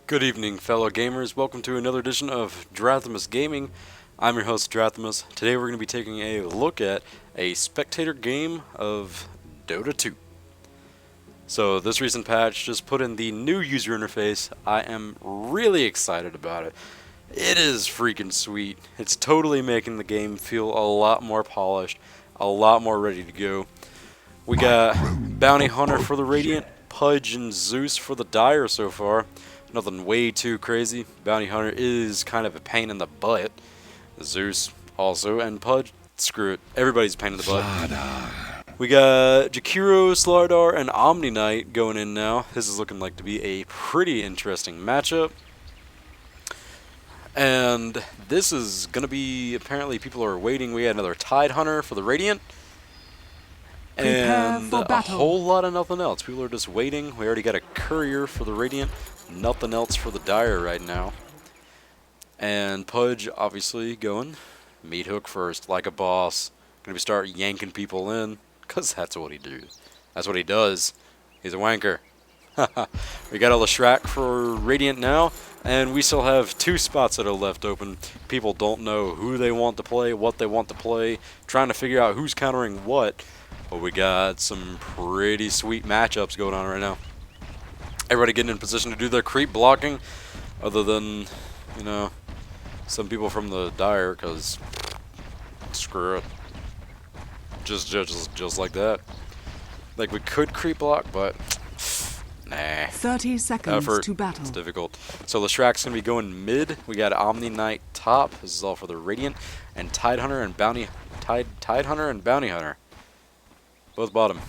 Good evening, fellow gamers. Welcome to another edition of Drathamus Gaming. I'm your host, Drathamus. Today we're going to be taking a look at a spectator game of Dota 2. So this recent patch just put in the new user interface. I am really excited about it. It is freaking sweet. It's totally making the game feel a lot more polished, a lot more ready to go. We got Bounty Hunter for the Radiant, Pudge and Zeus for the Dire so far. Nothing way too crazy. Bounty Hunter is kind of a pain in the butt. Zeus also, and Pudge, screw it. Everybody's a pain in the butt. We got Jakiro, Slardar, and Omniknight going in now. This is looking like to be a pretty interesting matchup. And this is going to be, apparently people are waiting. We got another Tide Hunter for the Radiant. And a whole lot of nothing else. People are just waiting. We already got a Courier for the Radiant. Nothing else for the Dire right now. And Pudge obviously going meat hook first, like a boss. Gonna be start yanking people in, cause that's what he do. That's what he does. He's a wanker. We got a Leshrac for Radiant now, and we still have 2 spots that are left open. People don't know who they want to play, what they want to play, trying to figure out who's countering what. But we got some pretty sweet matchups going on right now. Everybody getting in position to do their creep blocking, other than, you know, some people from the Dire, because screw it. Just like that. Like, we could creep block, but nah. 30 seconds to battle. It's difficult. So Leshrac's going to be going mid. We got Omniknight top. This is all for the Radiant. And Tide Hunter and Bounty Hunter. Both bottom.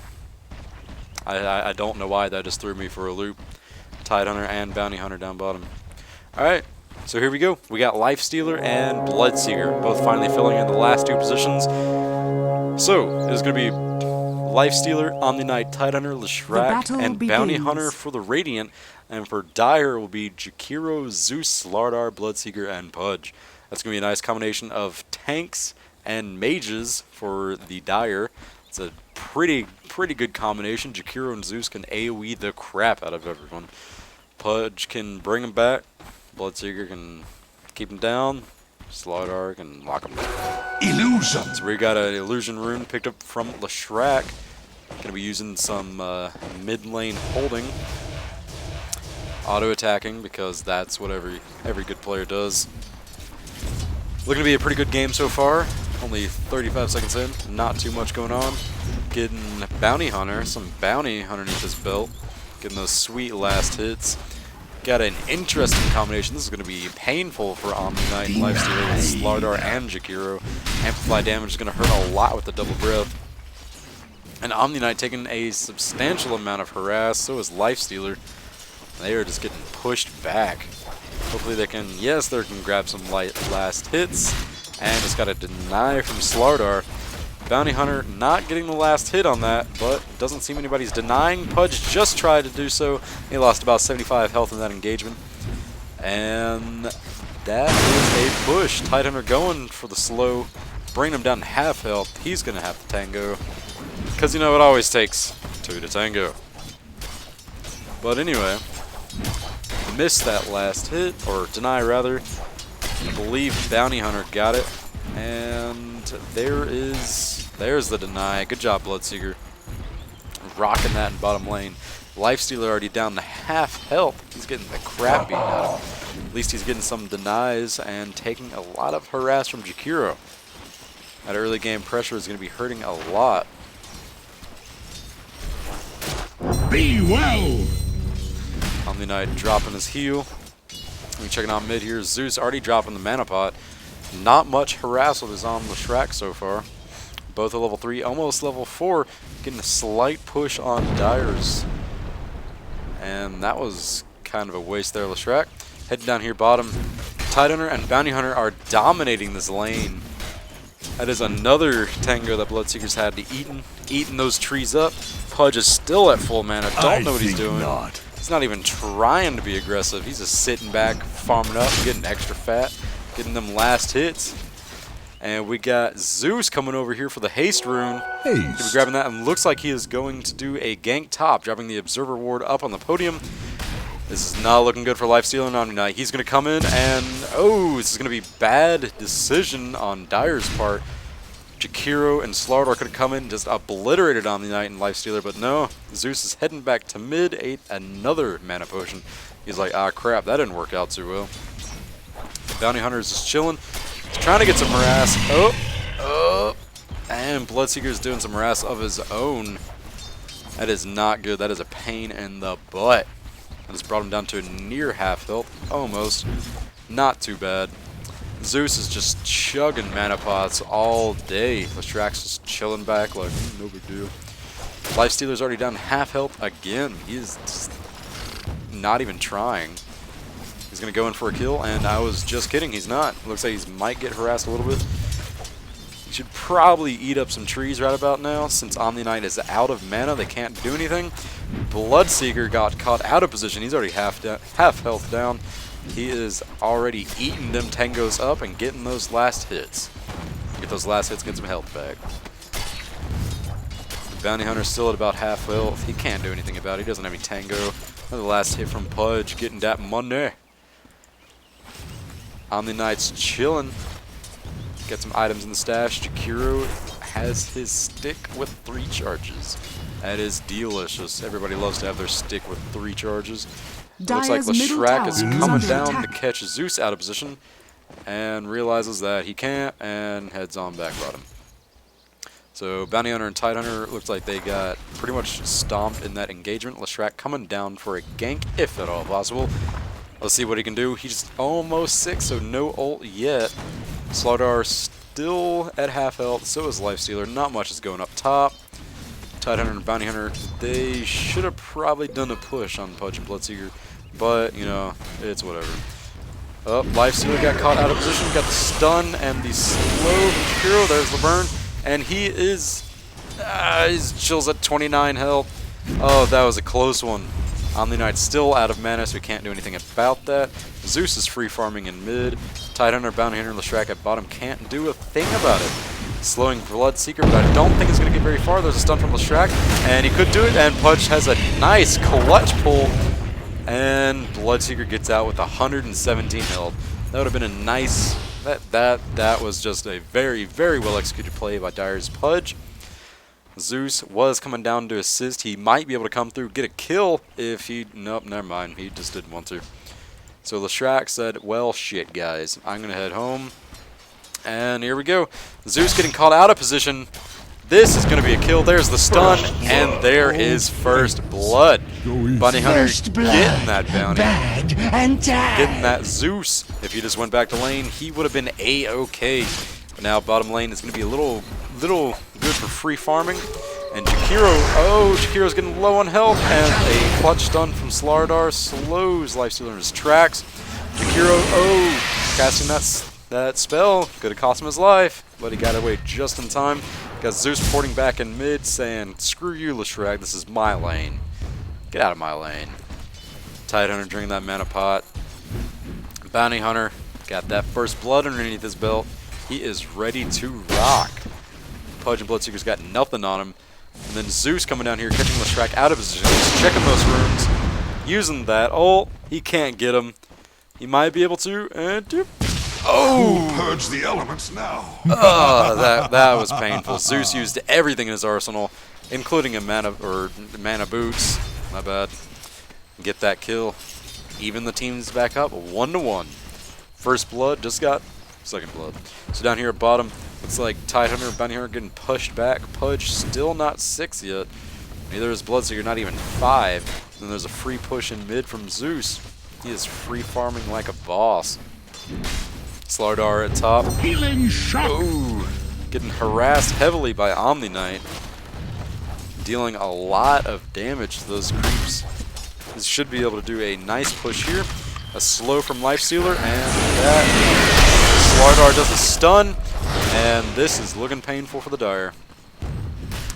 I don't know why that just threw me for a loop. Tide Hunter and Bounty Hunter down bottom. Alright, so here we go. We got Lifestealer and Bloodseeker, both finally filling in the last 2 positions. So, it is going to be Lifestealer, Omniknight, Tide Hunter, Leshrac, and Bounty Hunter for the Radiant. And for Dire will be Jakiro, Zeus, Slardar, Bloodseeker, and Pudge. That's going to be a nice combination of tanks and mages for the Dire. It's a pretty good combination. Jakiro and Zeus can AoE the crap out of everyone. Pudge can bring him back. Bloodseeker can keep him down. Slardar can lock him down. Illusion! So we got an illusion rune picked up from Leshrac. Gonna be using some mid lane holding. Auto attacking, because that's what every good player does. Looking to be a pretty good game so far. Only 35 seconds in, not too much going on. Getting Bounty Hunter, some bounty underneath his belt. Getting those sweet last hits. Got an interesting combination. This is going to be painful for Omniknight and Lifestealer with Slardar and Jakiro. Amplify damage is going to hurt a lot with the double breath. And Omniknight taking a substantial amount of harass, so is Lifestealer. They are just getting pushed back. Hopefully they can, yes, they can grab some light last hits. And just got a deny from Slardar. Bounty Hunter not getting the last hit on that, but doesn't seem anybody's denying. Pudge just tried to do so. He lost about 75 health in that engagement. And that is a push. Tide Hunter going for the slow, bringing him down to half health. He's going to have to tango, because you know it always takes 2 to tango. But anyway, missed that last hit, or deny rather. I believe Bounty Hunter got it, and there's the deny. Good job, Bloodseeker. Rocking that in bottom lane. Lifestealer already down to half health. He's getting the crap beaten out of him. At least he's getting some denies and taking a lot of harass from Jakiro. That early game pressure is going to be hurting a lot. Be well! Omniknight dropping his heal. We're checking out mid here. Zeus already dropping the mana pot. Not much harass with his on Leshrac so far. Both at level 3, almost level 4. Getting a slight push on Dire's. And that was kind of a waste there, Leshrac. Heading down here bottom. Tide Hunter and Bounty Hunter are dominating this lane. That is another tango that Bloodseeker's had to eaten those trees up. Pudge is still at full mana. Don't know what he's doing. He's not even trying to be aggressive. He's just sitting back, farming up, getting extra fat, getting them last hits. And we got Zeus coming over here for the haste rune. He'll be grabbing that, and looks like he is going to do a gank top, dropping the observer ward up on the podium. This is not looking good for Lifestealer and Omniknight. He's going to come in and, oh, this is going to be bad decision on Dire's part. Jakiro and Slardar could have come in and just obliterated Omniknight and Lifestealer, but no. Zeus is heading back to mid, ate another mana potion. He's like, ah, crap, that didn't work out too well. Bounty Hunter is just chilling. He's trying to get some harass. Oh, and Bloodseeker's doing some harass of his own. That is not good. That is a pain in the butt. That has brought him down to near half health, almost. Not too bad. Zeus is just chugging mana pots all day. Leshrack's just chilling back like, no big deal. Lifestealer's already down half health again. He is just not even trying. He's going to go in for a kill, and I was just kidding. He's not. Looks like he might get harassed a little bit. He should probably eat up some trees right about now. Since Omniknight is out of mana, they can't do anything. Bloodseeker got caught out of position. He's already half health down. He is already eating them tangos up and getting those last hits. Get those last hits, get some health back. The Bounty Hunter's still at about half health. He can't do anything about it. He doesn't have any tango. Another last hit from Pudge, getting that money. Omniknight's chilling. Get some items in the stash. Jakiro has his stick with 3 charges. That is delicious. Everybody loves to have their stick with 3 charges. It looks like Leshrack is coming down to catch Zeus out of position and realizes that he can't and heads on back bottom. So Bounty Hunter and Tidehunter looks like they got pretty much stomped in that engagement. Leshrack coming down for a gank, if at all possible. Let's see what he can do. He's almost 6, so no ult yet. Slardar still at half health, so is Lifestealer. Not much is going up top. Tidehunter and Bounty Hunter, they should have probably done a push on Pudge and Bloodseeker, but, you know, it's whatever. Oh, Lifestealer got caught out of position, got the stun and the slow hero. There's the burn, and he is, he's chills at 29 health. Oh, that was a close one. Omniknight's still out of mana, so we can't do anything about that. Zeus is free farming in mid. Tidehunter, Bounty Hunter, and Leshrack at bottom can't do a thing about it. Slowing Bloodseeker, but I don't think it's going to get very far. There's a stun from Leshrack, and he could do it, and Pudge has a nice clutch pull, and Bloodseeker gets out with 117 health. That would have been a nice... That was just a very, very well executed play by Dire's Pudge. Zeus was coming down to assist. He might be able to come through, get a kill if he... Nope, never mind. He just didn't want to. So Leshrack said, well, shit, guys. I'm going to head home. And here we go. Zeus getting caught out of position. This is going to be a kill. There's the stun, and there is first blood. Bounty Hunter getting that bounty. Getting that Zeus. If he just went back to lane, he would have been A-OK. But now bottom lane is going to be a little good for free farming. And Jakiro's getting low on health, and a clutch stun from Slardar slows Lifestealer in his tracks. Jakiro, casting that spell, could have cost him his life, but he got away just in time. Got Zeus porting back in mid, saying, screw you, Leshrack, this is my lane. Get out of my lane. Tidehunter drinking that mana pot. Bounty Hunter got that first blood underneath his belt. He is ready to rock. Pudge and Bloodseeker's got nothing on him. And then Zeus coming down here, catching Leshrack out of position. He's checking those runes, using that ult. He can't get him. He might be able to, and oh! Purge the elements now. That was painful. Zeus used everything in his arsenal, including a mana boots. My bad. Get that kill. Even the team's back up 1-1. First blood just got second blood. So down here at bottom, looks like Tidehunter and Bounty Hunter getting pushed back. Pudge still not 6 yet. Neither is Bloodseeker, not even 5. Then there's a free push in mid from Zeus. He is free farming like a boss. Slardar at top. Healing shock. Ooh, getting harassed heavily by Omniknight. Dealing a lot of damage to those creeps. This should be able to do a nice push here. A slow from Lifestealer, and that Slardar does a stun, and this is looking painful for the Dire.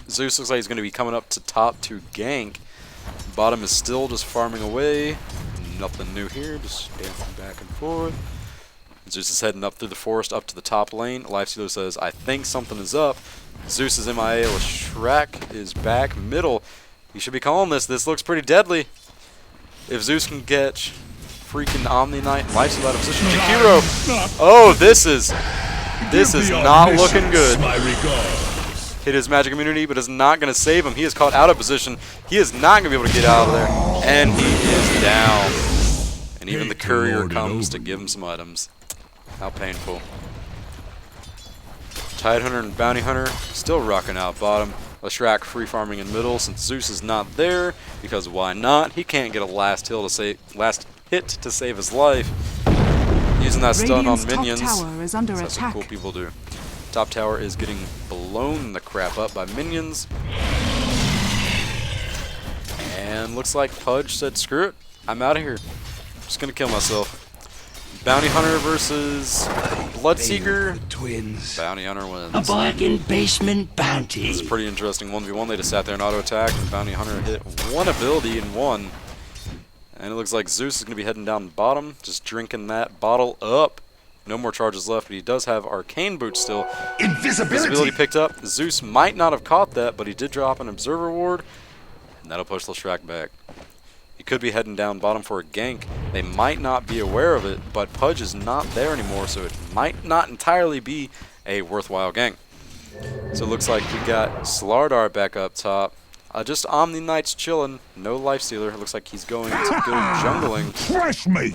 Zeus looks like he's going to be coming up to top to gank. Bottom is still just farming away. Nothing new here, just dancing back and forth. Zeus is heading up through the forest up to the top lane. Lifestealer says, I think something is up. Zeus is MIA. Leshrack is back middle. He should be calling this. This looks pretty deadly. If Zeus can get freaking Omniknight lifesteal out of position, Jakiro. Oh, this is not looking good. Hit his magic immunity, but is not going to save him. He is caught out of position. He is not going to be able to get out of there, and he is down. And even the courier comes to give him some items. How painful. Tidehunter and Bounty Hunter still rocking out bottom. Leshrac free farming in middle since Zeus is not there, because why not? He can't get a last hit to save his life. Using that stun on minions. Top tower is under That's what cool people do. Top tower is getting blown the crap up by minions. And looks like Pudge said, screw it, I'm out of here. Just gonna kill myself. Bounty Hunter versus Bloodseeker. Twins. Bounty Hunter wins. A bargain basement bounty. It's pretty interesting 1v1. They just sat there and auto attack, and Bounty Hunter hit one ability in one. And it looks like Zeus is going to be heading down bottom, just drinking that bottle up. No more charges left, but he does have Arcane Boots still. Invisibility picked up. Zeus might not have caught that, but he did drop an Observer Ward, and that'll push Leshrac back. He could be heading down bottom for a gank. They might not be aware of it, but Pudge is not there anymore, so it might not entirely be a worthwhile gank. So it looks like we got Slardar back up top. Just Omniknight's chilling. No Lifestealer. It looks like he's going to go jungling. Fresh meat.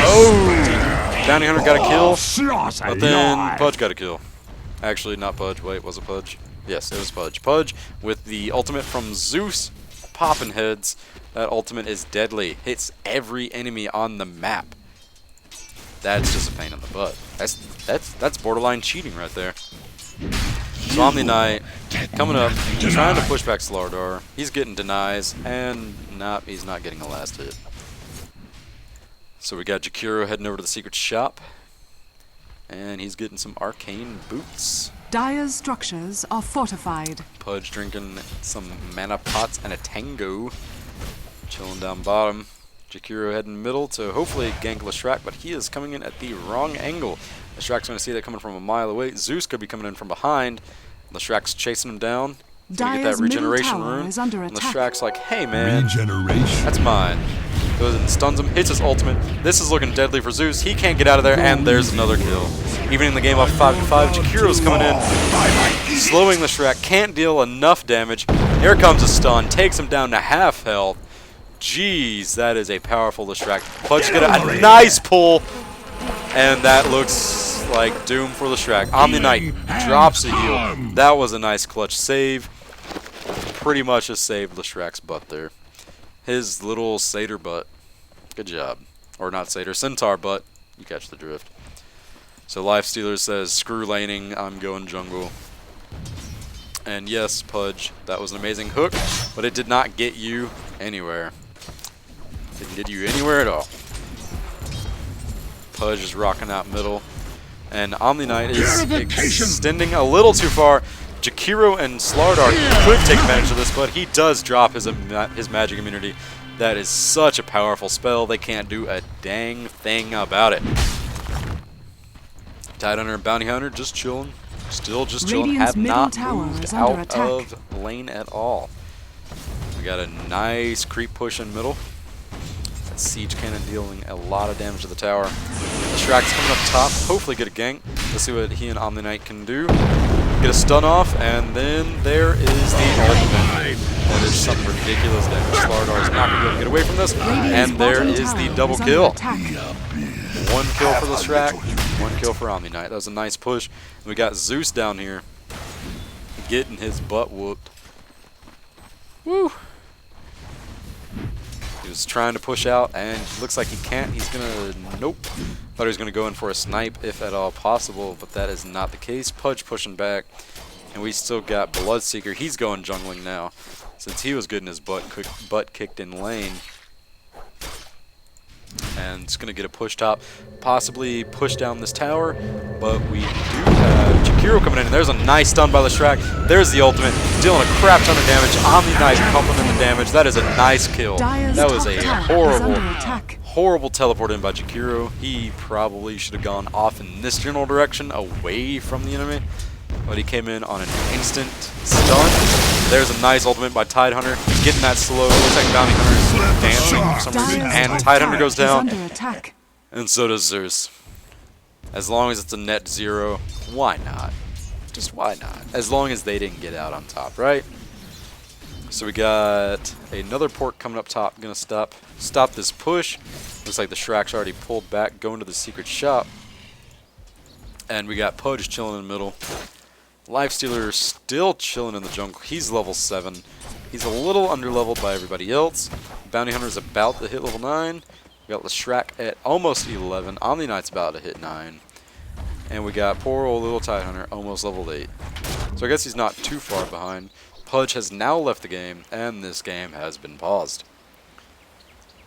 Oh! Bounty Hunter got a kill, but then Pudge got a kill. Actually, not Pudge. Wait, was it Pudge? Yes, it was Pudge. Pudge with the ultimate from Zeus, popping heads. That ultimate is deadly. Hits every enemy on the map. That's just a pain in the butt. That's borderline cheating right there. So Omniknight coming up, trying to push back Slardar. He's getting denies, and he's not getting a last hit. So we got Jakiro heading over to the secret shop, and he's getting some arcane boots. Dire's structures are fortified. Pudge drinking some mana pots and a tango. Chilling down bottom. Jakiro heading middle to hopefully gank Leshrac, but he is coming in at the wrong angle. Leshrac's going to see that coming from a mile away. Zeus could be coming in from behind. Leshrac's chasing him down. He's going to get that regeneration rune. Leshrac's like, hey man, that's mine. Goes and stuns him, hits his ultimate. This is looking deadly for Zeus. He can't get out of there, and there's another kill. Evening the game up 5-5. Jakiro's coming in, slowing Leshrac. Can't deal enough damage. Here comes a stun. Takes him down to half health. Jeez, that is a powerful Leshrac. Pudge get a nice pull, and that looks like doom for Leshrac. Omniknight drops a heal. That was a nice clutch save. Pretty much just saved Leshrac's butt there. His little satyr butt. Good job. Or not satyr, centaur butt. You catch the drift. So Lifestealer says, screw laning, I'm going jungle. And yes, Pudge, that was an amazing hook, but it did not get you anywhere. Didn't get you anywhere at all. Pudge is rocking out middle. And Omniknight is extending a little too far. Jakiro and Slardar could take advantage of this, but he does drop his magic immunity. That is such a powerful spell. They can't do a dang thing about it. Tidehunter and Bounty Hunter just chilling. Still just chilling. Have not moved out of lane at all. We got a nice creep push in middle. That siege cannon dealing a lot of damage to the tower. Leshrac's coming up top. Hopefully get a gank. Let's see what he and Omniknight can do. Get a stun off, and then there is the ultimate. That is some ridiculous damage. Slardar is not going to be able to get away from this. And there is the double kill. One kill for Leshrac, one kill for Omniknight. That was a nice push. And we got Zeus down here getting his butt whooped. Woo! He was trying to push out, and looks like he can't. He's going to... Nope. Thought he was going to go in for a snipe, if at all possible, but that is not the case. Pudge pushing back, and we still got Bloodseeker. He's going jungling now, since he was getting his butt kicked in lane. And it's going to get a push top, possibly push down this tower, but we do have Jakiro coming in, and there's a nice stun by Leshrac. There's the ultimate, dealing a crap ton of damage. Omniknight pumping in the damage. That is a nice kill. That was a horrible teleport in by Jakiro. He probably should have gone off in this general direction, away from the enemy, but he came in on an instant stun. There's a nice ultimate by Tidehunter. Getting that slow. Looks like Bounty Hunter is dancing for some reason. And Tidehunter goes down. Under attack. And so does Zeus. As long as it's a net 0, why not? Just why not? As long as they didn't get out on top, right? So we got another pork coming up top. Gonna stop this push. Looks like the Shrek's already pulled back, going to the secret shop. And we got Pudge chilling in the middle. Lifestealer still chilling in the jungle. He's level 7. He's a little underleveled by everybody else. Bounty Hunter's about to hit level 9. We got the Shrek at almost 11. Omniknight's about to hit 9. And we got poor old little Tidehunter almost level 8. So I guess he's not too far behind. Pudge has now left the game, and this game has been paused.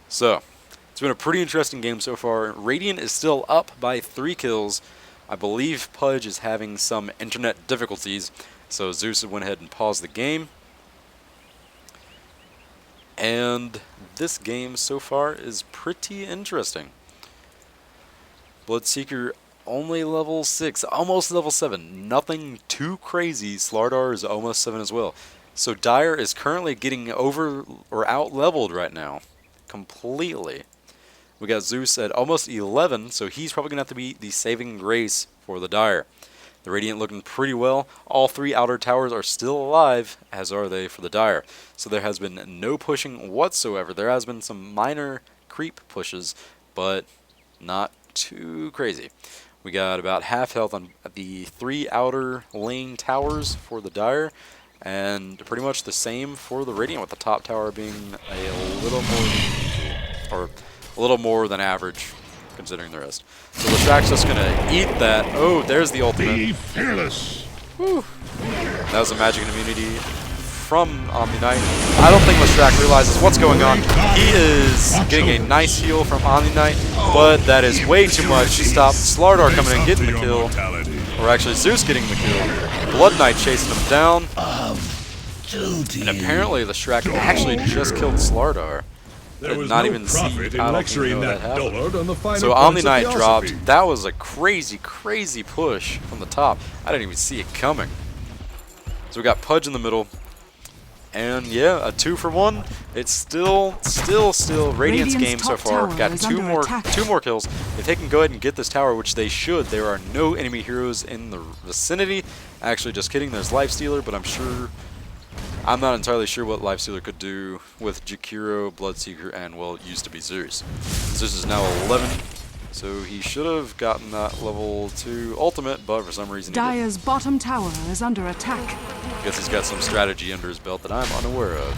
So, it's been a pretty interesting game so far. Radiant is still up by 3 kills. I believe Pudge is having some internet difficulties, so Zeus went ahead and paused the game. And this game so far is pretty interesting. Bloodseeker only level 6, almost level 7. Nothing too crazy. Slardar is almost 7 as well. So Dire is currently getting over or out leveled right now. Completely. We got Zeus at almost 11, so he's probably going to have to be the saving grace for the Dire. The Radiant looking pretty well. All 3 outer towers are still alive, as are they for the Dire. So there has been no pushing whatsoever. There has been some minor creep pushes, but not too crazy. We got about half health on the 3 outer lane towers for the Dire, and pretty much the same for the Radiant, with the top tower being a little more than average, considering the rest. So the Shrek's just gonna eat that. Oh, there's the ultimate. Be fearless. Whew. That was a magic and immunity from Omniknight. I don't think Shrek realizes what's going on. He is getting a nice heal from Omniknight, but that is way too much to stop Slardar coming in and getting the kill. Or actually Zeus getting the kill. Blood Knight chasing him down. And apparently the Shrek actually just killed Slardar. Did not even see. I don't even know that happened. So Omniknight dropped. That was a crazy, crazy push from the top. I didn't even see it coming. So we got Pudge in the middle. And yeah, a 2-for-1. It's still Radiant's game so far. Got two more kills. If they can go ahead and get this tower, which they should, there are no enemy heroes in the vicinity. Actually, just kidding. There's Lifestealer, but I'm not entirely sure what Lifestealer could do with Jakiro, Bloodseeker, and, well, it used to be Zeus. Zeus is now 11, so he should have gotten that level 2 ultimate, but for some reason he didn't. Dire's bottom tower is under attack. Guess he's got some strategy under his belt that I'm unaware of.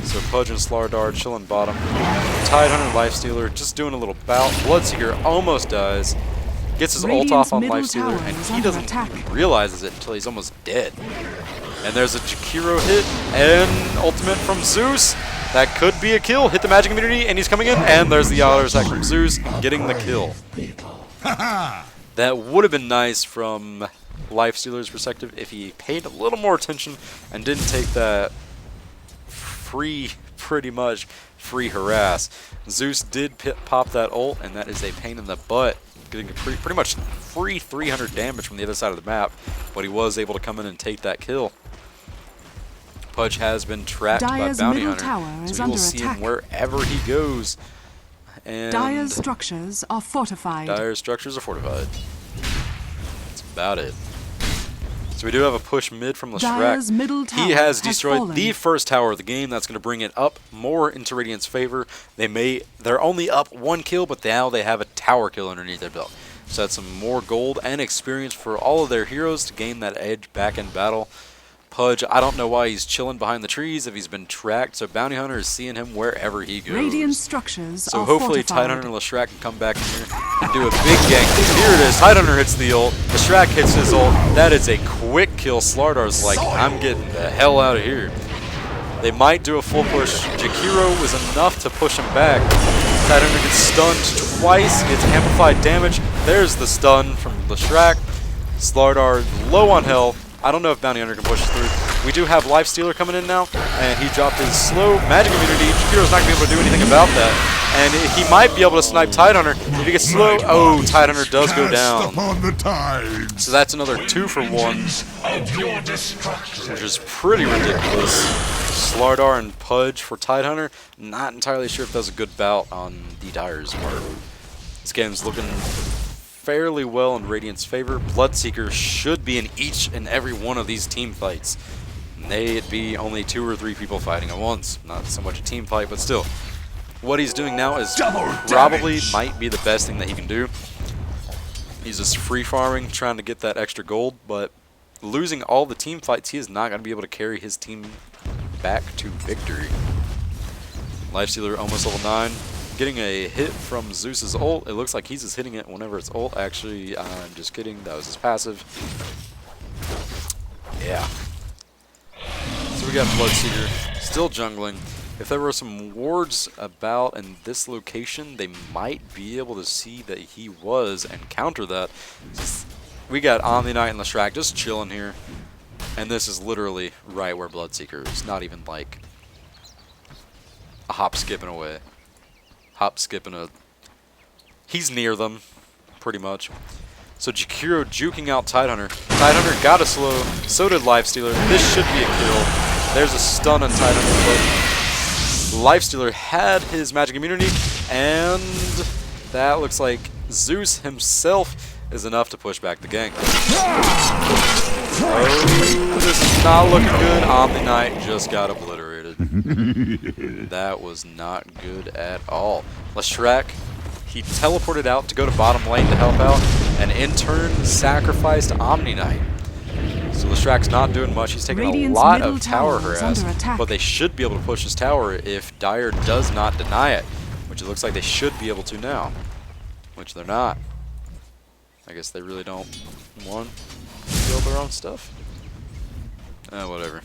So Pudge and Slardar chilling bottom. Tidehunter, Lifestealer just doing a little bout. Bloodseeker almost dies. Gets his ult off on Lifestealer, and he doesn't even realize it until he's almost dead. And there's a Jakiro hit, and ultimate from Zeus. That could be a kill. Hit the magic immunity, and he's coming in. And there's the auto attack from Zeus, getting the kill. That would have been nice from Lifestealer's perspective if he paid a little more attention and didn't take that pretty much free harass. Zeus did pop that ult, and that is a pain in the butt. Getting pretty much free 300 damage from the other side of the map, but he was able to come in and take that kill. Pudge has been trapped by Bounty Hunter, so we will see him wherever he goes. And Dire's structures are fortified. That's about it. So we do have a push mid from the Shrek. He has destroyed the first tower of the game. That's going to bring it up more into Radiant's favor. They're only up 1 kill, but now they have a tower kill underneath their belt. So that's some more gold and experience for all of their heroes to gain that edge back in battle. Pudge, I don't know why he's chilling behind the trees if he's been tracked, so Bounty Hunter is seeing him wherever he goes. Radiant structures so hopefully Tidehunter and Shrek can come back in here and do a big gank. Here it is. Tidehunter hits the ult. The Shrek hits his ult. That is a quick kill. Slardar's like, I'm getting the hell out of here. They might do a full push. Jakiro was enough to push him back. Tidehunter gets stunned twice, gets amplified damage. There's the stun from the Shrek. Slardar low on health. I don't know if Bounty Hunter can push through. We do have Lifestealer coming in now, and he dropped his slow magic immunity. Jakiro's not going to be able to do anything about that. And he might be able to snipe Tidehunter. If he gets slow, oh, Tidehunter does go down. Upon the tides. So that's another 2 for 1, which is pretty ridiculous. Slardar and Pudge for Tidehunter. Not entirely sure if that's a good bout on the Dyer's part. This game's looking fairly well in Radiant's favor. Bloodseeker should be in each and every one of these team fights. May it be only 2 or 3 people fighting at once. Not so much a team fight, but still. What he's doing now is probably might be the best thing that he can do. He's just free farming, trying to get that extra gold, but losing all the team fights, he is not going to be able to carry his team back to victory. Lifestealer almost level 9. Getting a hit from Zeus's ult. It looks like he's just hitting it whenever it's ult. Actually, I'm just kidding. That was his passive. Yeah. So we got Bloodseeker still jungling. If there were some wards about in this location, they might be able to see that he was and counter that. We got Omniknight and Leshrac just chilling here. And this is literally right where Bloodseeker is. Not even like a hop skipping away. Hop skipping a... He's near them, pretty much. So Jakiro juking out Tidehunter. Tidehunter got a slow, so did Lifestealer. This should be a kill. There's a stun on Tidehunter, but Lifestealer had his magic immunity, and that looks like Zeus himself is enough to push back the gank. Oh, this is not looking good. Omniknight just got obliterated. That was not good at all. Leshrac, he teleported out to go to bottom lane to help out, and in turn sacrificed Omniknight. So Leshrac's not doing much. He's taking a lot of tower harass, but they should be able to push his tower if Dire does not deny it, which it looks like they should be able to now, which they're not. I guess they really don't want to build their own stuff. Whatever.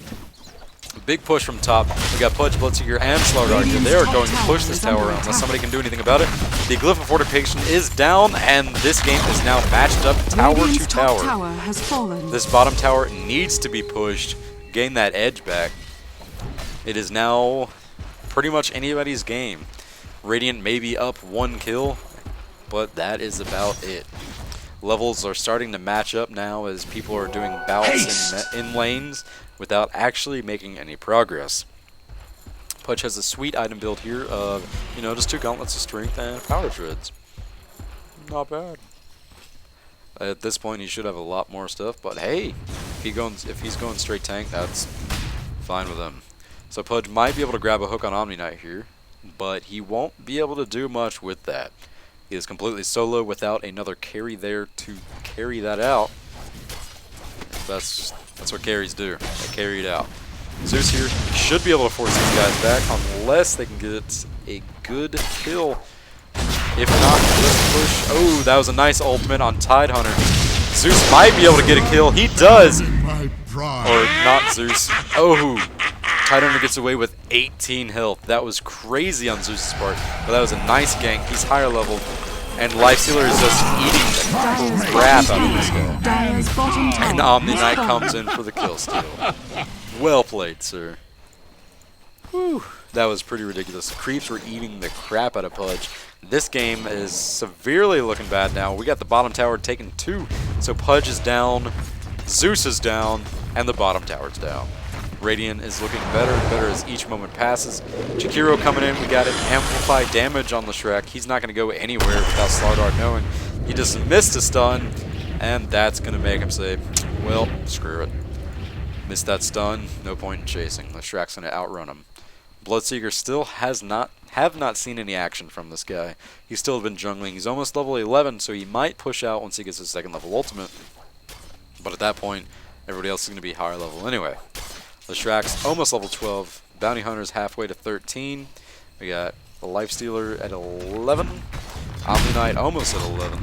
Big push from top. We got Pudge, Bloodseeker, and Slardar here. They are going to push this tower unless somebody can do anything about it. The Glyph of Fortification is down, and this game is now matched up tower to tower. Has fallen. This bottom tower needs to be pushed, gain that edge back. It is now pretty much anybody's game. Radiant may be up 1 kill, but that is about it. Levels are starting to match up now as people are doing bouts in lanes without actually making any progress. Pudge has a sweet item build here of, just 2 gauntlets of strength and power shreds. Not bad. At this point, he should have a lot more stuff, but hey, if he's going straight tank, that's fine with him. So Pudge might be able to grab a hook on Omniknight here, but he won't be able to do much with that. He is completely solo without another carry there to carry that out. That's what carries do. They carry it out. Zeus here should be able to force these guys back unless they can get a good kill. If not, just push. Oh, that was a nice ultimate on Tidehunter. Zeus might be able to get a kill. He does. Or not Zeus. Oh, Tidehunter gets away with 18 health. That was crazy on Zeus's part, but that was a nice gank. He's higher level, and Lifestealer is just eating the crap out of this guy. And Omniknight comes in for the kill steal. Well played, sir. Whew. That was pretty ridiculous. Creeps were eating the crap out of Pudge. This game is severely looking bad now. We got the bottom tower taken 2. So Pudge is down, Zeus is down, and the bottom tower's down. Radiant is looking better and better as each moment passes. Jakiro coming in. We got an amplified damage on Leshrac. He's not going to go anywhere without Slardar knowing. He just missed a stun, and that's going to make him say, well, screw it. Missed that stun. No point in chasing. Leshrac's going to outrun him. Bloodseeker still have not seen any action from this guy. He's still been jungling. He's almost level 11, so he might push out once he gets his 2nd level ultimate. But at that point, everybody else is going to be higher level anyway. Leshrac's almost level 12. Bounty Hunter's halfway to 13. We got the Lifestealer at 11. Omniknight almost at 11.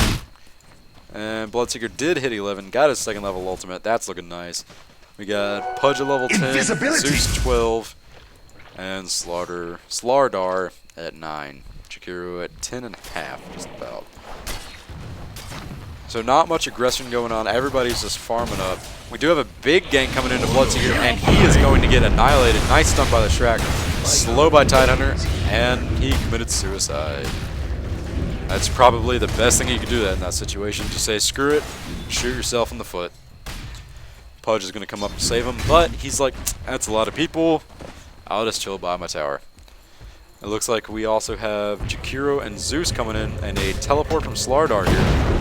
And Bloodseeker did hit 11. Got his 2nd level ultimate. That's looking nice. We got Pudge at level 10. Zeus 12. And Slardar at 9. Jakiro at 10.5, just about. So not much aggression going on. Everybody's just farming up. We do have a big gank coming into Bloodseeker, and he is going to get annihilated. Nice stun by the Shrek. Slow by Tidehunter, and he committed suicide. That's probably the best thing you could do in that situation. Just say, screw it, shoot yourself in the foot. Pudge is going to come up to save him, but he's like, that's a lot of people. I'll just chill by my tower. It looks like we also have Jakiro and Zeus coming in, and a teleport from Slardar here.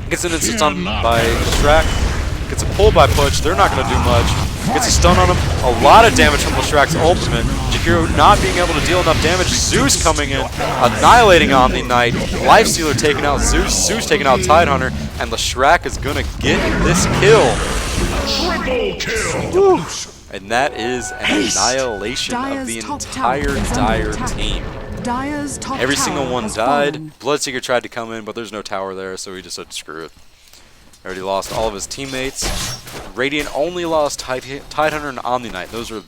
Gets an instant stun by Shrek. Gets a pull by Pudge. They're not going to do much. Gets a stun on him. A lot of damage from Leshrack's ultimate. Jakiro not being able to deal enough damage. Zeus coming in, annihilating Omniknight. Lifestealer taking out Zeus. Zeus taking out Tidehunter. And Leshrack is going to get this kill. Triple kill. And that is an annihilation of the entire Dire team. Dire's top Every tower single one has died. fallen. Bloodseeker tried to come in, but there's no tower there, so he just said screw it. Already lost all of his teammates. Radiant only lost Tidehunter and Omniknight. Those are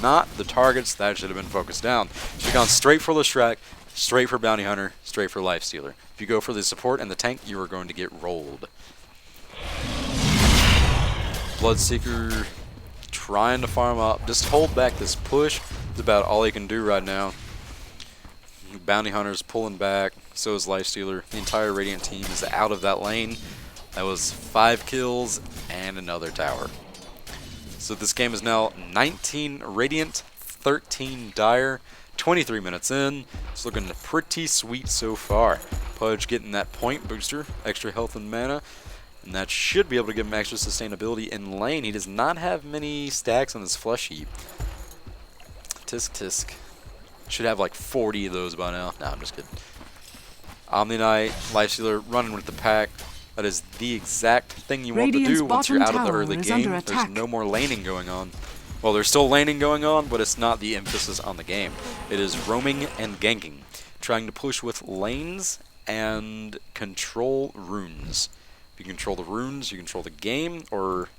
not the targets that should have been focused down. Should have gone straight for Leshrack, straight for Bounty Hunter, straight for Lifestealer. If you go for the support and the tank, you are going to get rolled. Bloodseeker trying to farm up. Just hold back this push. It's about all he can do right now. Bounty Hunter's pulling back. So is Lifestealer. The entire Radiant team is out of that lane. That was 5 kills and another tower. So this game is now 19 Radiant, 13 Dire, 23 minutes in. It's looking pretty sweet so far. Pudge getting that point booster, extra health and mana, and that should be able to give him extra sustainability in lane. He does not have many stacks on his flesh heap. Tisk tisk. Should have like 40 of those by now. No, I'm just kidding. Omniknight, Lifestealer running with the pack. That is the exact thing you want to do once you're out of the early game. There's no more laning going on. Well, there's still laning going on, but it's not the emphasis on the game. It is roaming and ganking. Trying to push with lanes and control runes. If you control the runes, you control the game, or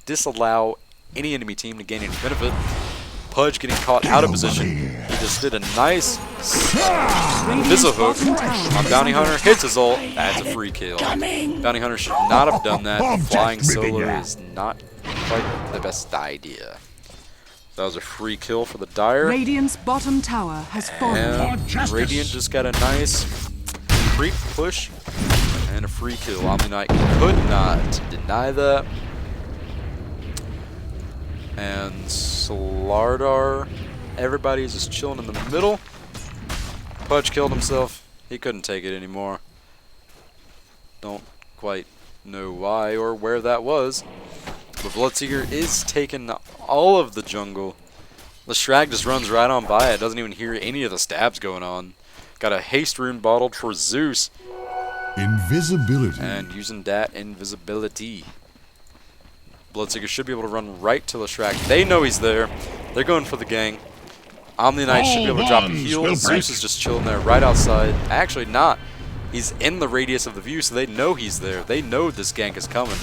disallow any enemy team to gain any benefit. Pudge getting caught out of position. He just did a nice missile hook on Bounty Hunter. Hits his ult. That's a free kill. Bounty Hunter should not have done that. Flying solo is not quite the best idea. That was a free kill for the Dire. Radiant's bottom tower has fallen. And Radiant just got a nice creep push and a free kill. Omniknight could not deny that. And Slardar, everybody's just chilling in the middle. Pudge killed himself. He couldn't take it anymore. Don't quite know why or where that was. But Bloodseeker is taking all of the jungle. Leshrack just runs right on by it. Doesn't even hear any of the stabs going on. Got a haste rune bottled for Zeus. Invisibility. And using that invisibility. Bloodseeker should be able to run right to Leshrack. They know he's there. They're going for the gang. Omniknight should be able to drop a heal. Zeus is just chilling there right outside. Actually not. He's in the radius of the view, so they know he's there. They know this gank is coming.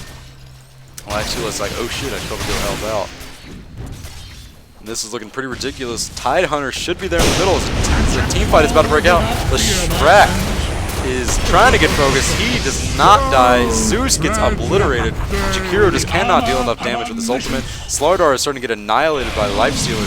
Well, actually, it's like, oh shit, I should probably go help out. And this is looking pretty ridiculous. Tidehunter should be there in the middle. The team fight is about to break out. Leshrack is trying to get focused. He does not die. Zeus gets obliterated. Jakiro just cannot deal enough damage with his ultimate. Slardar is starting to get annihilated by Lifestealer.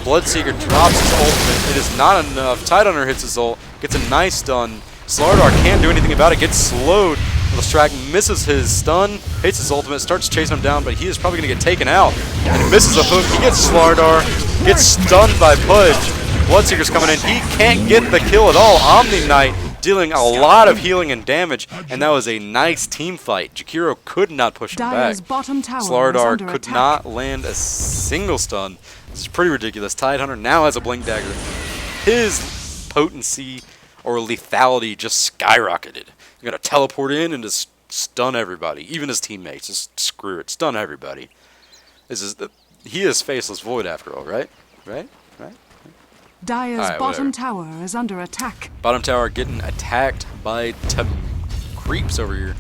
Bloodseeker drops his ultimate. It is not enough. Tidehunter hits his ult. Gets a nice stun. Slardar can't do anything about it. Gets slowed. Leshrack misses his stun. Hits his ultimate. Starts chasing him down, but he is probably going to get taken out. And misses a hook. He gets Slardar. Gets stunned by Pudge. Bloodseeker's coming in. He can't get the kill at all. Omniknight dealing a lot of healing and damage, and that was a nice team fight. Jakiro could not push him back. Slardar could not land a single stun. This is pretty ridiculous. Tidehunter now has a blink dagger. His potency or lethality just skyrocketed. You're gonna teleport in and just stun everybody, even his teammates. Just screw it, stun everybody. He is faceless void after all, right? Right? Dire's bottom tower is under attack. Bottom tower getting attacked by creeps over here.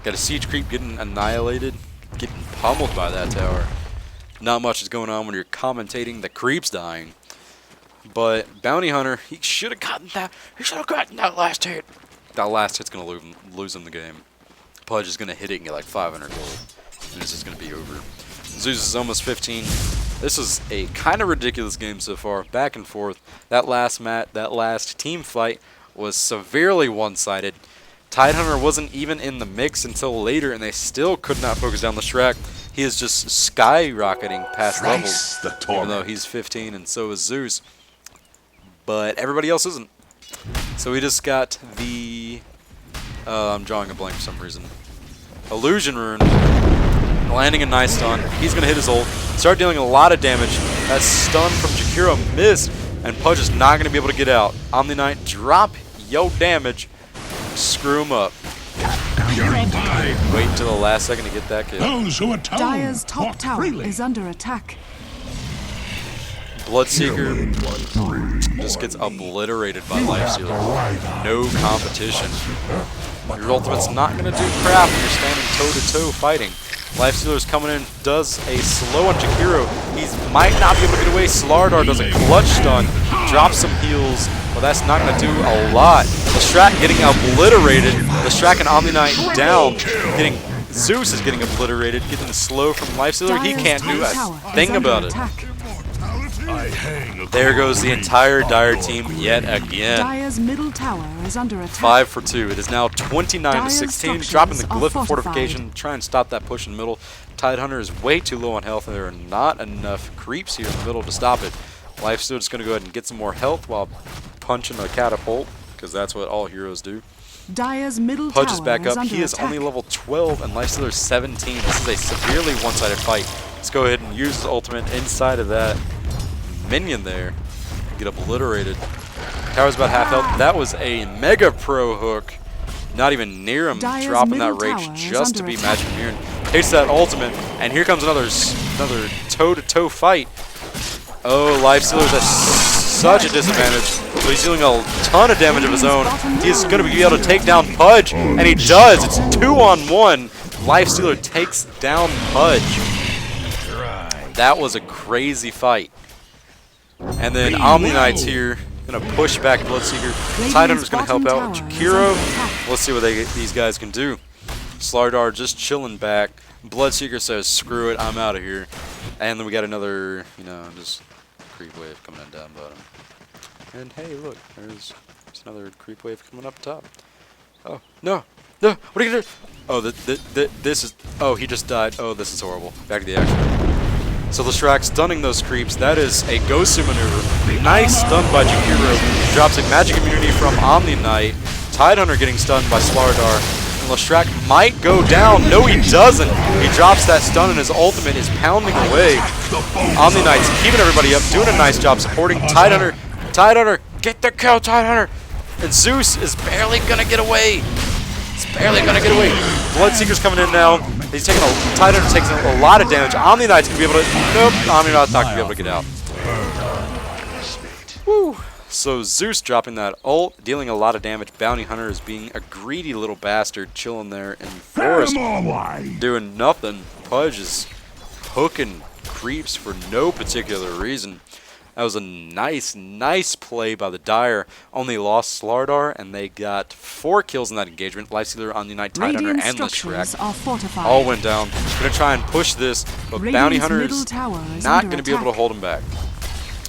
Got a siege creep getting annihilated, getting pummeled by that tower. Not much is going on when you're commentating. The creeps dying. But Bounty Hunter, he should have gotten that. He should have gotten that last hit. That last hit's gonna lose him the game. Pudge is going to hit it and get like 500 gold. And it's just going to be over. Zeus is almost 15. This is a kind of ridiculous game so far. Back and forth. That last team fight was severely one-sided. Tidehunter wasn't even in the mix until later, and they still could not focus down Leshrac. He is just skyrocketing past levels, even though he's 15, and so is Zeus. But everybody else isn't. So we just got the... I'm drawing a blank for some reason. Illusion Rune. Landing a nice stun. He's going to hit his ult. Start dealing a lot of damage. That stun from Jakiro missed, and Pudge is not going to be able to get out. Omniknight, drop yo damage. Screw him up. Wait until the last second to get that kill. Dire's top tower is under attack. Bloodseeker just gets obliterated by Lifestealer. No competition. Your ultimate's not going to do crap when you're standing toe-to-toe fighting. Lifestealer's coming in, does a slow on Jakiro. He might not be able to get away. Slardar does a clutch stun, drops some heals, but that's not going to do a lot. Leshrac getting obliterated. Leshrac and Omniknight down. Zeus is getting obliterated, getting slow from Lifestealer. He can't do a thing about it. There goes the entire Dire team yet again. Dire's middle tower is under attack. 5 for 2. It is now 29 to 16. Dropping the glyph of fortification. Try and stop that push in the middle. Tidehunter is way too low on health, and there are not enough creeps here in the middle to stop it. Lifestealer is going to go ahead and get some more health while punching a catapult, because that's what all heroes do. Dire's middle Pudge is tower back up. under He is attack. only level 12, and Lifestealer is 17. This is a severely one-sided fight. Let's go ahead and use his ultimate inside of that minion there. Get obliterated. Tower's about half health. That was a mega pro hook. Not even near him dropping that rage just to be magic immune. Takes that ultimate, and here comes another toe-to-toe fight. Oh, Lifestealer's at such a disadvantage. But he's dealing a ton of damage of his own. He's going to be able to take down Pudge, and he does. It's 2-on-1. Lifestealer takes down Pudge. That was a crazy fight. And then Omniknight's here, gonna push back Bloodseeker. Tidehunter's gonna help out Jakiro. Let's see what these guys can do. Slardar just chilling back. Bloodseeker says, "Screw it, I'm out of here." And then we got another, just creep wave coming in down bottom. And hey, look, there's another creep wave coming up top. Oh no, what are you gonna do? Oh, this is. Oh, he just died. Oh, this is horrible. Back to the action. So Leshrac stunning those creeps. That is a Gosu maneuver. Nice stun by Jakiro. Drops a magic immunity from Omniknight. Tidehunter getting stunned by Slardar. And Leshrac might go down. No, he doesn't. He drops that stun and his ultimate is pounding away. Omniknight's keeping everybody up, doing a nice job supporting Tidehunter. Tidehunter, get the kill, Tidehunter. And Zeus is barely gonna get away. It's barely gonna get away. Bloodseeker's coming in now. He's taking Tidehunter takes a lot of damage. Omniknight's gonna be able to. Nope, Omniknight's not gonna be able to get out. Woo. So Zeus dropping that ult, dealing a lot of damage. Bounty Hunter is being a greedy little bastard, chilling there in the forest, doing nothing. Pudge is hooking creeps for no particular reason. That was a nice play by the Dire. Only lost Slardar, and they got 4 kills in that engagement. Lifestealer, Omniknight, Tidehunter, and Leshrac all went down. Gonna try and push this, but Bounty Hunter is not gonna be able to hold him back.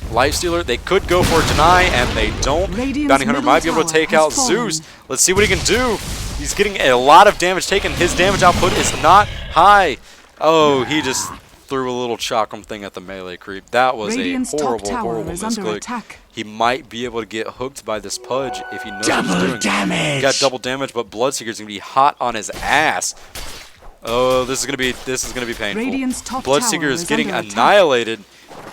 Lifestealer, they could go for a deny, and they don't. Bounty Hunter might be able to take out Zeus. Let's see what he can do. He's getting a lot of damage taken. His damage output is not high. Oh, he just threw a little chakram thing at the melee creep. That was a horrible misclick. He might be able to get hooked by this Pudge if he knows what he's doing. He got double damage, but Bloodseeker's gonna be hot on his ass. Oh, this is gonna be painful. Bloodseeker is getting annihilated.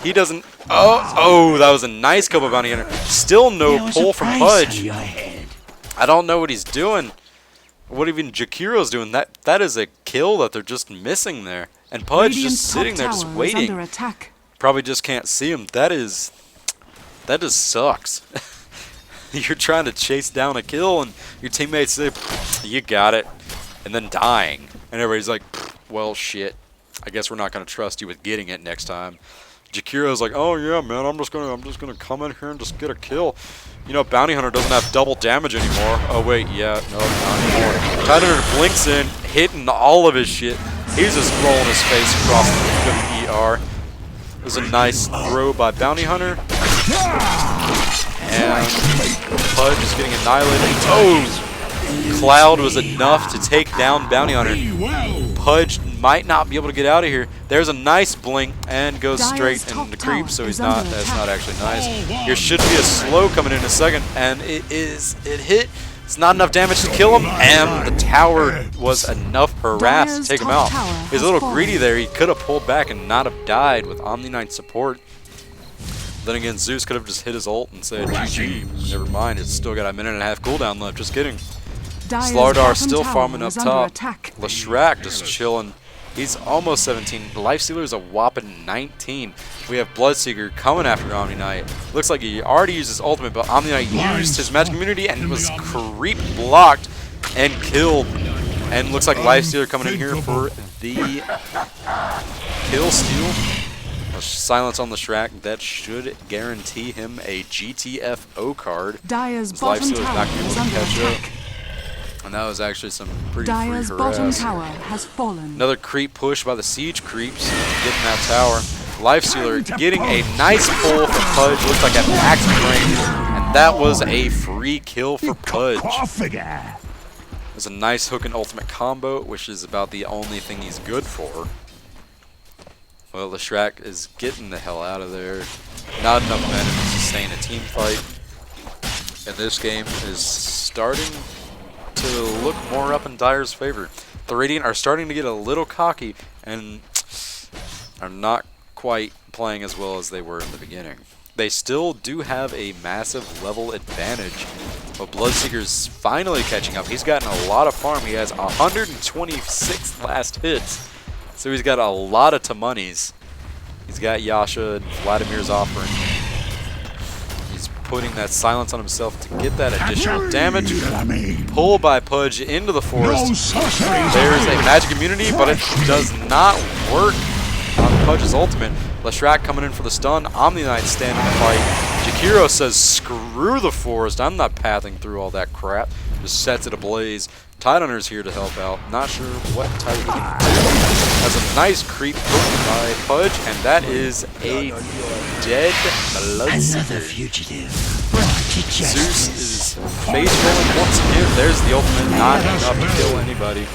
He doesn't. Oh, that was a nice kill by Bounty Hunter. Still no pull from Pudge. I don't know what he's doing. What even Jakiro's doing. That is a kill that they're just missing there. And Pudge just sitting there just waiting. Probably just can't see him. That just sucks. You're trying to chase down a kill and your teammates say, "You got it," and then dying. And everybody's like, "Well, shit. I guess we're not going to trust you with getting it next time." Jakiro's like, oh yeah, man, I'm just gonna come in here and just get a kill. You know, Bounty Hunter doesn't have double damage anymore. Oh wait, yeah, no, not anymore. Tidehunter blinks in, hitting all of his shit. He's just rolling his face across the ER. It was a nice throw by Bounty Hunter. And Pudge is getting annihilated. Oh! Cloud was enough to take down Bounty Hunter. Pudge might not be able to get out of here. There's a nice blink and goes straight into creep, so he's not. That's not actually nice. There should be a slow coming in a second, and it hit. It's not enough damage to kill him, and the tower was enough harass to take him out. He's a little greedy there. He could have pulled back and not have died with Omniknight support. Then again, Zeus could have just hit his ult and said, GG. Never mind, it's still got a minute and a half cooldown left. Just kidding. Slardar still farming up top. Leshrac just chilling. He's almost 17. Lifestealer's a whopping 19. We have Bloodseeker coming after Omniknight. Looks like he already used his ultimate, but Omniknight used his magic immunity and was creep blocked and killed. And looks like Lifestealer coming in here for the kill steal. Silence on Leshrac. That should guarantee him a GTFO card. Lifestealer's not going to be able to catch up. And that was actually some pretty Dire's free bottom harass. tower has fallen. Another creep push by the siege creeps, getting that tower. Lifestealer getting a nice pull for Pudge. Looks like an axe range, and that was a free kill for Pudge. It was a nice hook and ultimate combo, which is about the only thing he's good for. Well, Leshrac is getting the hell out of there. Not enough mana to sustain a team fight. And this game is starting to look more up in Dire's favor. The Radiant are starting to get a little cocky and are not quite playing as well as they were in the beginning. They still do have a massive level advantage, but Bloodseeker's finally catching up. He's gotten a lot of farm. He has 126 last hits, so he's got a lot of monies. He's got Yasha and Vladimir's offering. Putting that silence on himself to get that additional damage. Pull by Pudge into the forest. There's a magic immunity, but it does not work on Pudge's ultimate. Leshrac coming in for the stun. Omniknight standing the fight. Jakiro says, screw the forest. I'm not pathing through all that crap. Just sets it ablaze. Tidehunter's here to help out. Not sure what Tidehunter can do. Has a nice creep hook by Pudge, and that is a dead Bloodseeker. Another fugitive. Zeus is face rolling once again. There's the ultimate, not enough to kill anybody.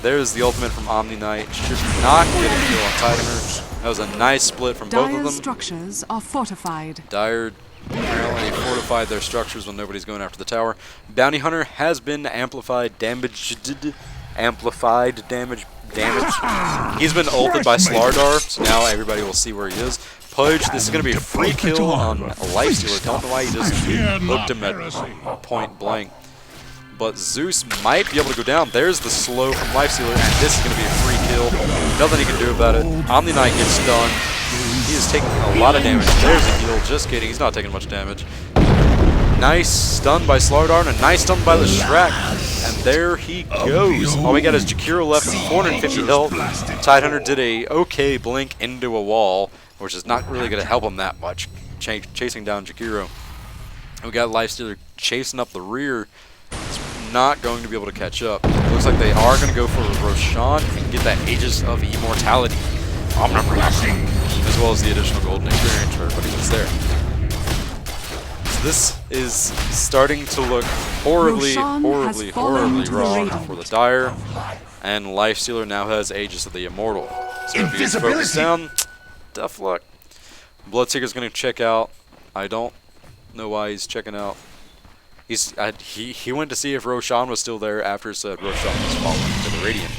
There's the ultimate from Omniknight. Should not get a kill on Tidehunter. That was a nice split from both of them. Dire's structures are fortified. Dire apparently fortified their structures when nobody's going after the tower. Bounty Hunter has been amplified damage. He's been ulted by Slardar, so now everybody will see where he is. Pudge, this is going to be a free kill on a Lifestealer. Don't know why he just hooked him at point blank. But Zeus might be able to go down. There's the slow from Lifestealer, and this is going to be a free kill. Nothing he can do about it. Omniknight gets done. He is taking a lot of damage. There's a heal. Just kidding. He's not taking much damage. Nice stun by Slardar and a nice stun by Leshrac. And there he goes. All we got is Jakiro left, 450 health. Tidehunter did a okay blink into a wall, which is not really going to help him that much, chasing down Jakiro. We got Lifestealer chasing up the rear. It's not going to be able to catch up. Looks like they are going to go for Roshan and get that Aegis of Immortality. As well as the additional golden experience for everybody that's there. So this is starting to look horribly wrong for the Dire. And Lifestealer now has Aegis of the Immortal. So if he gets focused down, tough luck. Bloodseeker's going to check out. I don't know why he's checking out. He went to see if Roshan was still there after it said Roshan was falling to the Radiant.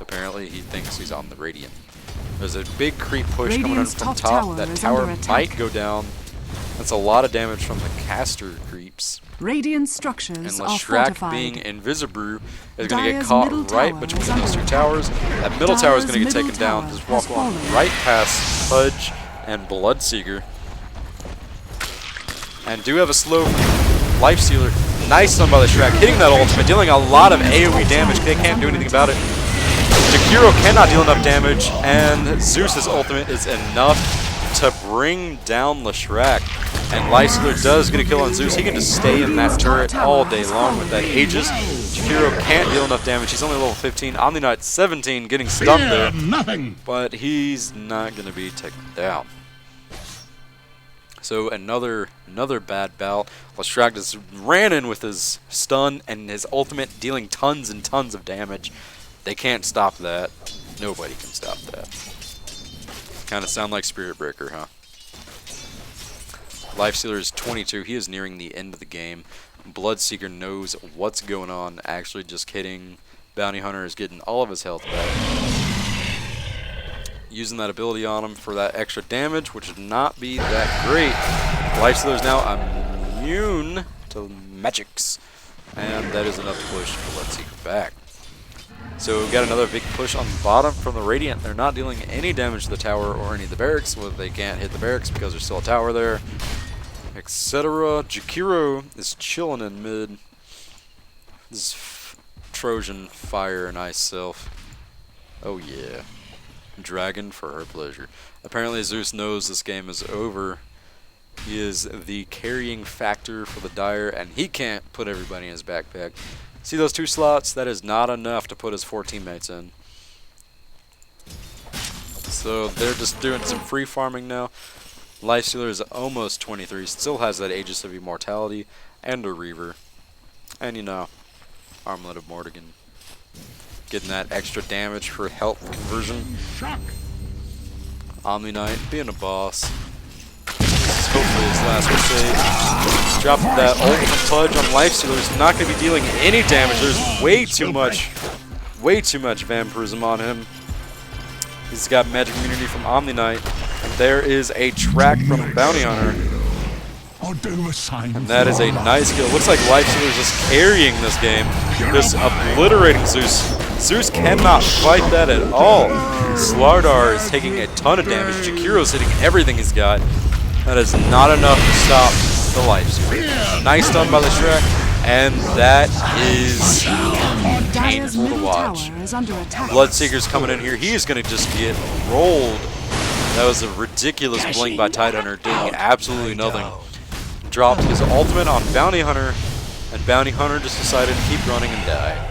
Apparently he thinks he's on the Radiant. There's a big creep push coming in from top. That tower might go down. That's a lot of damage from the caster creeps. Radiant structures and are Leshrac fortified. being Invisibrew is going to get Dire's caught middle right tower between is those two under towers. That middle tower is going to get Dire's taken down. middle Just tower walk has on fallen. right past Pudge and Bloodseeker. And do have a slow Lifestealer. Nice stun by the Shrek, hitting that ultimate, dealing a lot of AoE damage. They can't do anything about it. Jakiro cannot deal enough damage, and Zeus's ultimate is enough to bring down Leshrac. And Lifestealer does get a kill on Zeus. He can just stay in that turret all day long with that Aegis. Jakiro can't deal enough damage. He's only level 15. Omniknight 17 getting stunned there. But he's not going to be taken down. So another bad bout. Leshrac just ran in with his stun and his ultimate, dealing tons and tons of damage. They can't stop that. Nobody can stop that. Kind of sound like Spirit Breaker, huh? Lifestealer is 22. He is nearing the end of the game. Bloodseeker knows what's going on. Actually, just kidding. Bounty Hunter is getting all of his health back. Using that ability on him for that extra damage, which would not be that great. Lifestealer is now immune to magics. And that is enough to push Bloodseeker back. So we've got another big push on the bottom from the Radiant. They're not dealing any damage to the tower or any of the barracks. Well, they can't hit the barracks because there's still a tower there, etc. Jakiro is chilling in mid. This Trojan fire and ice self. Oh yeah. Dragon for her pleasure. Apparently Zeus knows this game is over. He is the carrying factor for the Dire, and he can't put everybody in his backpack. See those 2 slots? That is not enough to put his 4 teammates in. So they're just doing some free farming now. Lifestealer is almost 23. Still has that Aegis of Immortality and a Reaver. And you know, Armlet of Mortigan. Getting that extra damage for health conversion. Omniknight being a boss. This is hopefully his last crusade. Dropping that ult from Pudge on Lifestealer is not going to be dealing any damage. There's way too much vampirism on him. He's got magic immunity from Omniknight. And there is a track from Bounty Hunter. And that is a nice kill. Looks like Lifestealer is just carrying this game. Just obliterating Zeus. Zeus cannot fight that at all. Slardar is taking a ton of damage. Jakiro's hitting everything he's got. That is not enough to stop the Lifestealer. Nice stun by the Shrek, and that is painful to watch. Bloodseeker's coming in here. He is going to just get rolled. That was a ridiculous blink by Tidehunter, doing absolutely nothing. Dropped his ultimate on Bounty Hunter, and Bounty Hunter just decided to keep running and die.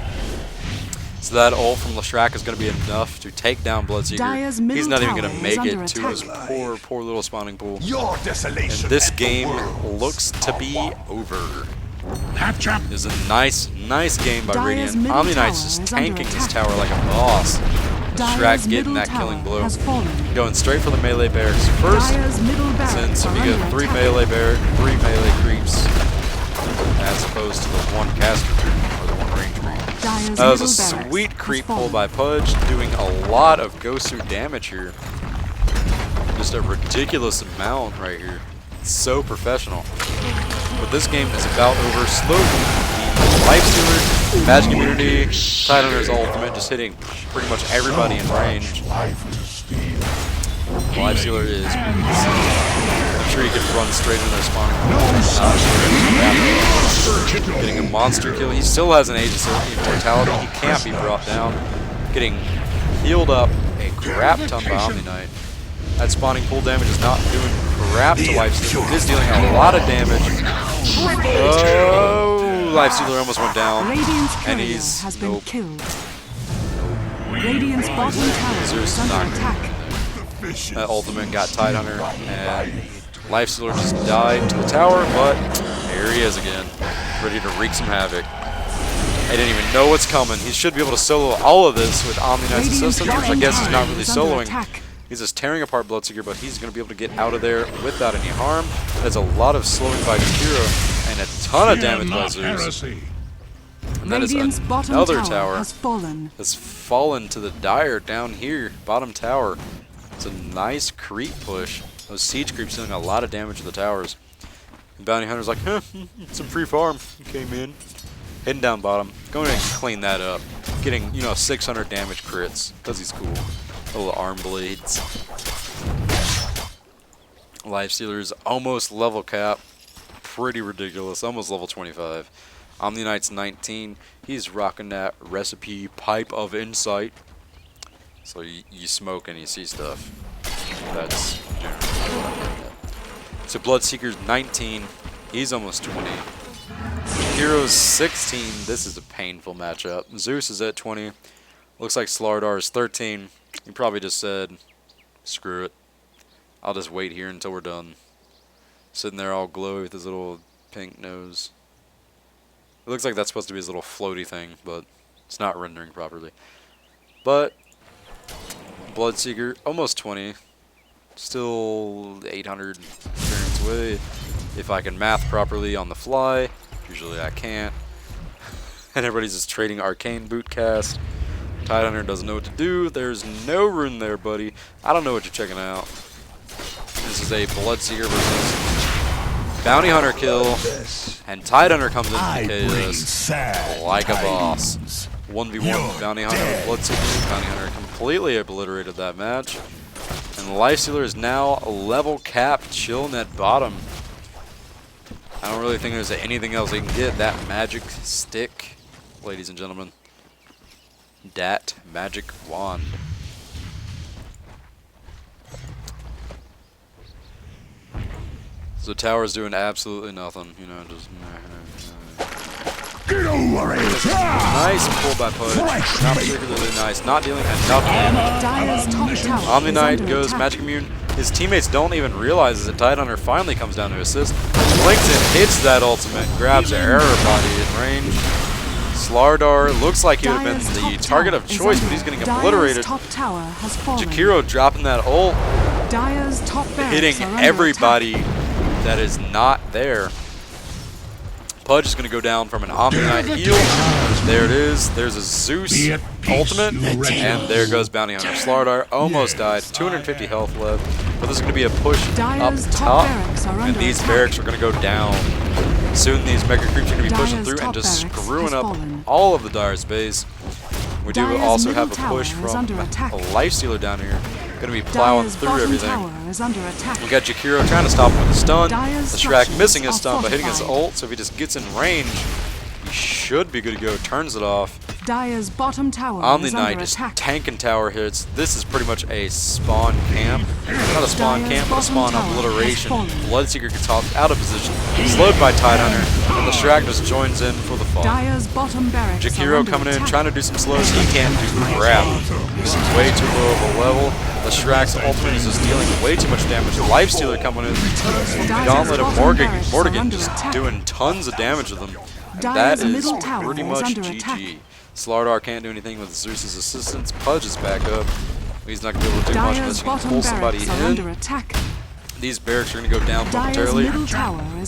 So that ult from Leshrac is going to be enough to take down Bloodseeker. He's not even going to make it to his poor little spawning pool. And this game looks to be over. It's a nice game by Radiant. Omniknight's just tanking this tower like a boss. Leshrac getting that killing blow. Going straight for the melee barracks first, since if you get 3 melee creeps, as opposed to the 1 caster creep, or the 1 range creep. That was a sweet creep pull by Pudge, doing a lot of Gosu damage here. Just a ridiculous amount right here. It's so professional. But this game is about over slowly. Lifestealer, magic immunity, Tidehunter's ultimate, just hitting pretty much everybody in range. Lifestealer is I'm sure he could run straight into their spawning. Getting a monster kill. He still has an Aegis of Immortality. He can't be brought down. Getting healed up a crap ton by Omniknight. That spawning pool damage is not doing crap to Lifestealer. It is dealing a lot of damage. Oh, Lifestealer almost went down. And he's killed. Radiant's bottom tower Zeus is under knocked attack. That ultimate got Tidehunter, and Lifestealer just died to the tower, but here he is again, ready to wreak some havoc. I didn't even know what's coming. He should be able to solo all of this with Omniknight's assistance, which I guess he's not really soloing. He's just tearing apart Bloodseeker, but he's going to be able to get out of there without any harm. There's a lot of slowing by Jakiro, and a ton of damage by Zeus. And that is another tower has fallen to the Dire down here, bottom tower. It's a nice creep push. Those siege creeps doing a lot of damage to the towers. And Bounty Hunter's like, huh, some free farm. Came in. Heading down bottom. Going to clean that up. Getting, 600 damage crits. Because he's cool. Little arm blades. Lifestealer is almost level cap. Pretty ridiculous. Almost level 25. Omniknight's 19. He's rocking that recipe Pipe of Insight. So you smoke and you see stuff. That's So Bloodseeker's 19. He's almost 20. Hero's 16. This is a painful matchup. Zeus is at 20. Looks like Slardar is 13. He probably just said, screw it. I'll just wait here until we're done. Sitting there all glowy with his little pink nose. It looks like that's supposed to be his little floaty thing, but it's not rendering properly. But Bloodseeker, almost 20. Still 800 experience away. If I can math properly on the fly. Usually I can't. And everybody's just trading Arcane Bootcast. Tidehunter doesn't know what to do. There's no rune there, buddy. I don't know what you're checking out. This is a Bloodseeker versus Bounty Hunter kill. And Tidehunter comes in to KO this like a boss. 1v1 Bounty Hunter with Bloodseeker. Bounty Hunter completely obliterated that match. And the Lifestealer is now level capped, chilling at bottom. I don't really think there's anything else he can get. That magic stick, ladies and gentlemen. Dat magic wand. So Tower's doing absolutely nothing, you know, just Get over it! nice pull by Pudge. Not particularly nice. Not dealing enough damage. Omniknight goes Magic Immune. His teammates don't even realize that Tidehunter finally comes down to assist. Blinkton hits that ultimate, grabs an error body in range. Slardar looks like he would have been the target of choice, but he's getting obliterated. Jakiro dropping that ult, hitting everybody that is not there. Pudge is going to go down from an Omniknight heal. There it is. There's a Zeus ultimate. And there goes Bounty Hunter. Slardar almost died. 250 health left. But this is going to be a push up top. And these barracks are going to go down. Soon these mega creeps are going to be pushing through and just screwing up all of the Dire's base. We do also have a push from a Lifestealer down here. Going to be plowing through everything. We got Jakiro trying to stop him with a stun. Leshrac missing his stun by hitting his ult, so if he just gets in range, he should be good to go. Turns it off. Omniknight is tanking tower hits. This is pretty much a spawn camp. Not a spawn camp, but a spawn obliteration. Bloodseeker gets hopped out of position. Slowed by Tidehunter. And Leshrac just joins in for the fun. Jakiro coming in, trying to do some slows. He can't do crap. He's way too low of a level. Leshrac's ultimate is just dealing way too much damage. Lifestealer coming in. Gauntlet of Morrigan just doing tons of damage to them. And that is pretty much GG. Slardar can't do anything with Zeus's assistance. Pudge is back up. He's not going to be able to do much unless he can pull somebody in. These barracks are going to go down momentarily.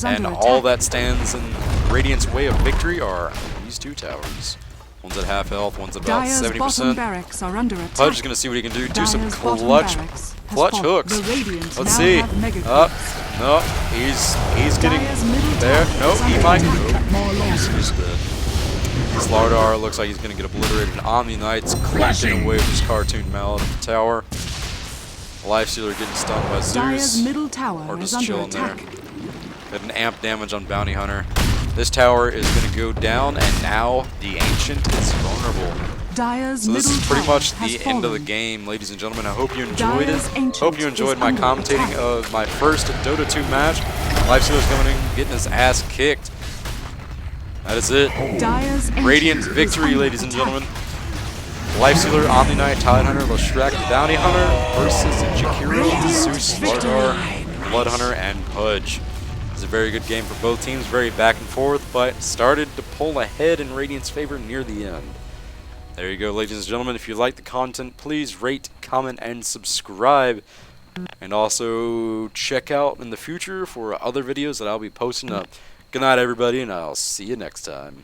And all that stands in Radiant's way of victory are these two towers. One's at half health, one's at about 70%. Pudge is going to see what he can do. Do some clutch hooks. Let's see. Up. No. He's getting there. Nope. He might. Nope. He's dead. Slardar looks like he's going to get obliterated. Omniknight's clacking away with his cartoon mallet at the tower. Lifestealer getting stunned by Zeus. Or just chilling there. Got an amp damage on Bounty Hunter. This tower is going to go down, and now the Ancient is vulnerable. So this is pretty much the end of the game, ladies and gentlemen. I hope you enjoyed it. Hope you enjoyed my commentating of my first Dota 2 match. Lifestealer's coming in, getting his ass kicked. That is it. Radiant victory, ladies and gentlemen. Lifestealer, Omniknight, Tidehunter, Leshrac, Bounty Hunter versus Jakiro, Zeus, Slardar, Bloodhunter, and Pudge. It was a very good game for both teams, very back and forth, but started to pull ahead in Radiant's favor near the end. There you go, ladies and gentlemen. If you like the content, please rate, comment, and subscribe. And also check out in the future for other videos that I'll be posting up. Good night, everybody, and I'll see you next time.